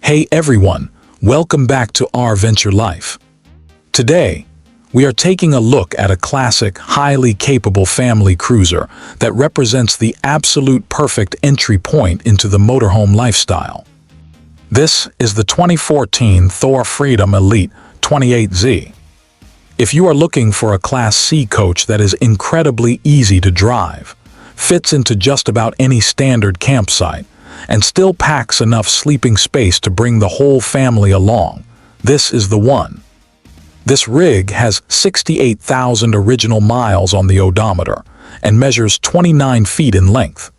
Hey everyone, welcome back to RVenture Life. Today, we are taking a look at a classic, highly capable family cruiser that represents the absolute perfect entry point into the motorhome lifestyle. This is the 2014 Thor Freedom Elite 28Z. If you are looking for a Class C coach that is incredibly easy to drive, fits into just about any standard campsite, and still packs enough sleeping space to bring the whole family along, this is the one. This rig has 68,000 original miles on the odometer and measures 29 feet in length.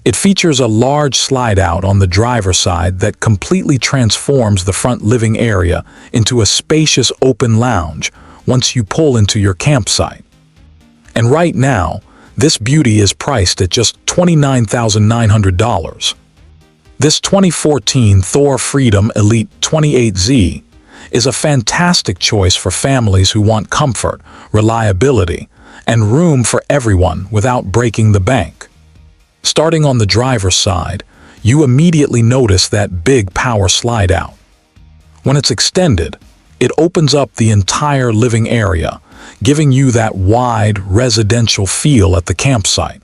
It features a large slide-out on the driver's side that completely transforms the front living area into a spacious open lounge once you pull into your campsite. And right now, this beauty is priced at just $29,900. This 2014 Thor Freedom Elite 28Z is a fantastic choice for families who want comfort, reliability, and room for everyone without breaking the bank. Starting on the driver's side, you immediately notice that big power slide-out. When it's extended, it opens up the entire living area, giving you that wide, residential feel at the campsite.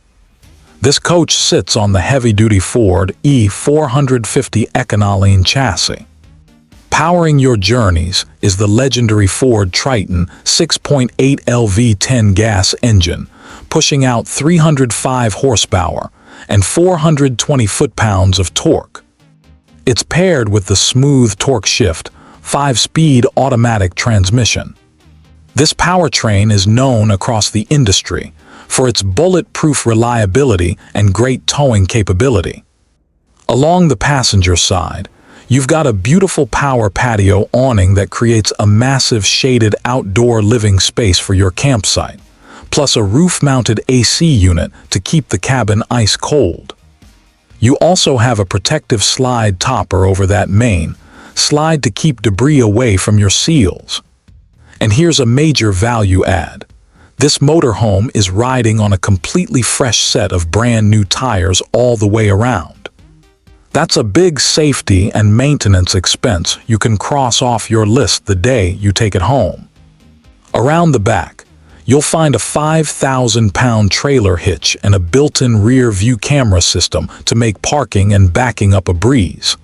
This coach sits on the heavy-duty Ford E450 Econoline chassis. Powering your journeys is the legendary Ford Triton 6.8 LV10 gas engine, pushing out 305 horsepower and 420 foot-pounds of torque. It's paired with the smooth torque shift, 5-speed automatic transmission. This powertrain is known across the industry for its bulletproof reliability and great towing capability. Along the passenger side, you've got a beautiful power patio awning that creates a massive shaded outdoor living space for your campsite, plus a roof-mounted AC unit to keep the cabin ice cold. You also have a protective slide topper over that main slide to keep debris away from your seals. And here's a major value add. This motorhome is riding on a completely fresh set of brand new tires all the way around. That's a big safety and maintenance expense you can cross off your list the day you take it home. Around the back, you'll find a 5,000-pound trailer hitch and a built-in rear-view camera system to make parking and backing up a breeze.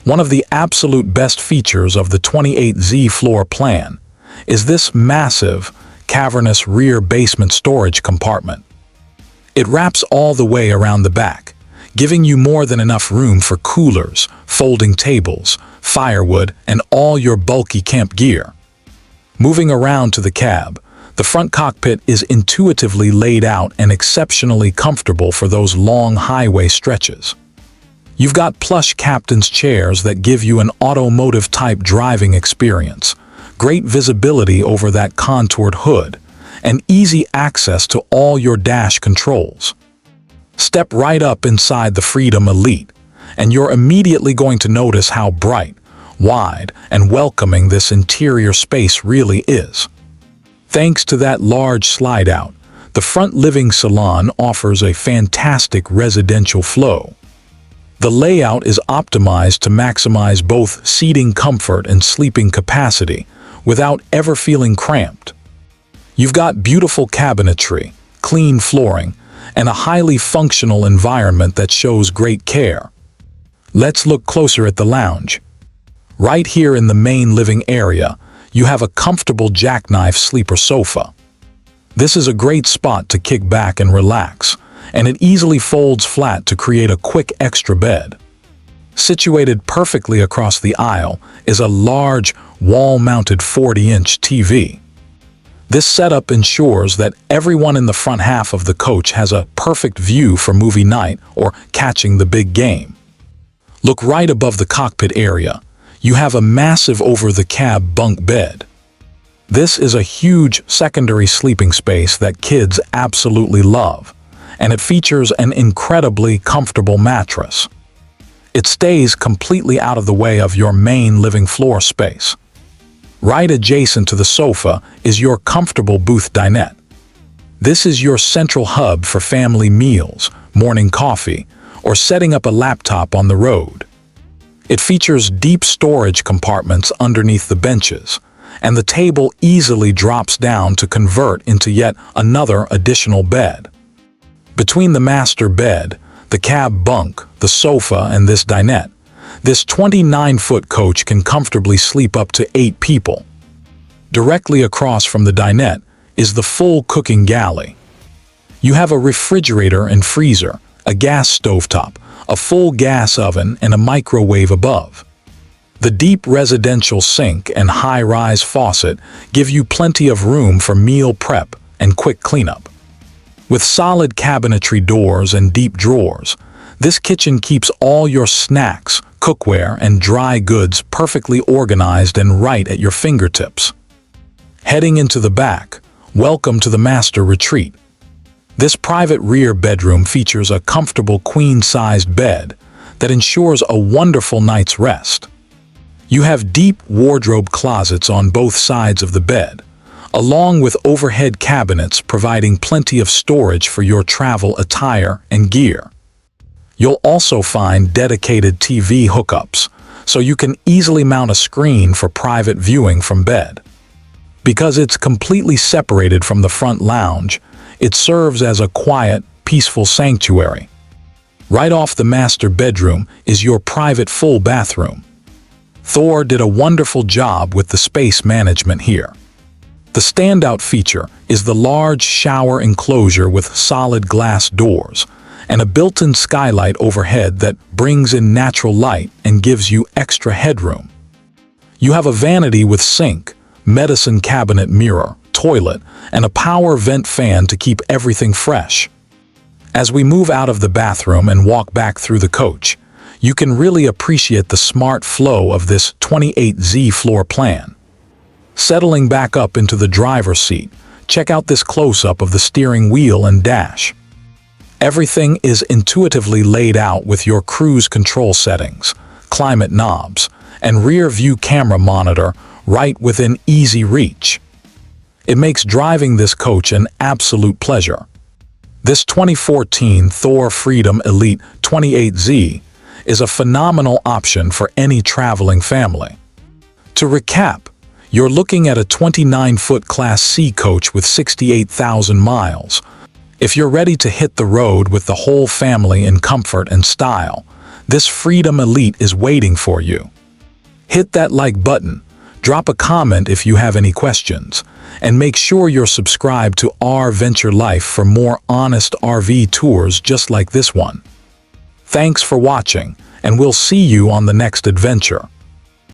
One of the absolute best features of the 28Z floor plan is this massive, cavernous rear basement storage compartment. It wraps all the way around the back, giving you more than enough room for coolers, folding tables, firewood, and all your bulky camp gear. Moving around to the cab, the front cockpit is intuitively laid out and exceptionally comfortable for those long highway stretches. You've got plush captain's chairs that give you an automotive-type driving experience, great visibility over that contoured hood, and easy access to all your dash controls. Step right up inside the Freedom Elite, and you're immediately going to notice how bright, wide, and welcoming this interior space really is. Thanks to that large slide-out, the front living salon offers a fantastic residential flow. The layout is optimized to maximize both seating comfort and sleeping capacity, without ever feeling cramped. You've got beautiful cabinetry, clean flooring, and a highly functional environment that shows great care. Let's look closer at the lounge. Right here in the main living area, you have a comfortable jackknife sleeper sofa. This is a great spot to kick back and relax, and it easily folds flat to create a quick extra bed. Situated perfectly across the aisle is a large, wall-mounted 40-inch TV. This setup ensures that everyone in the front half of the coach has a perfect view for movie night or catching the big game. Look right above the cockpit area. You have a massive over-the-cab bunk bed. This is a huge secondary sleeping space that kids absolutely love, and it features an incredibly comfortable mattress. It stays completely out of the way of your main living floor space. Right adjacent to the sofa is your comfortable booth dinette. This is your central hub for family meals, morning coffee, or setting up a laptop on the road. It features deep storage compartments underneath the benches, and the table easily drops down to convert into yet another additional bed. Between the master bed, the cab bunk, the sofa, and this dinette, this 29-foot coach can comfortably sleep up to 8 people. Directly across from the dinette is the full cooking galley. You have a refrigerator and freezer, a gas stovetop, a full gas oven, and a microwave above. The deep residential sink and high-rise faucet give you plenty of room for meal prep and quick cleanup. With solid cabinetry doors and deep drawers, this kitchen keeps all your snacks, cookware, and dry goods perfectly organized and right at your fingertips. Heading into the back, welcome to the master retreat. This private rear bedroom features a comfortable queen-sized bed that ensures a wonderful night's rest. You have deep wardrobe closets on both sides of the bed, along with overhead cabinets providing plenty of storage for your travel attire and gear. You'll also find dedicated TV hookups, so you can easily mount a screen for private viewing from bed. Because it's completely separated from the front lounge, it serves as a quiet, peaceful sanctuary. Right off the master bedroom is your private full bathroom. Thor did a wonderful job with the space management here. The standout feature is the large shower enclosure with solid glass doors and a built-in skylight overhead that brings in natural light and gives you extra headroom. You have a vanity with sink, medicine cabinet mirror, toilet, and a power vent fan to keep everything fresh. As we move out of the bathroom and walk back through the coach, you can really appreciate the smart flow of this 28Z floor plan. Settling back up into the driver's seat, check out this close-up of the steering wheel and dash. Everything is intuitively laid out with your cruise control settings, climate knobs, and rear view camera monitor right within easy reach. It makes driving this coach an absolute pleasure. This 2014 Thor Freedom Elite 28Z is a phenomenal option for any traveling family. To recap, you're looking at a 29-foot Class C coach with 68,000 miles. If you're ready to hit the road with the whole family in comfort and style, this Freedom Elite is waiting for you. Hit that like button, drop a comment if you have any questions, and make sure you're subscribed to RVenture Life for more honest RV tours just like this one. Thanks for watching, and we'll see you on the next adventure.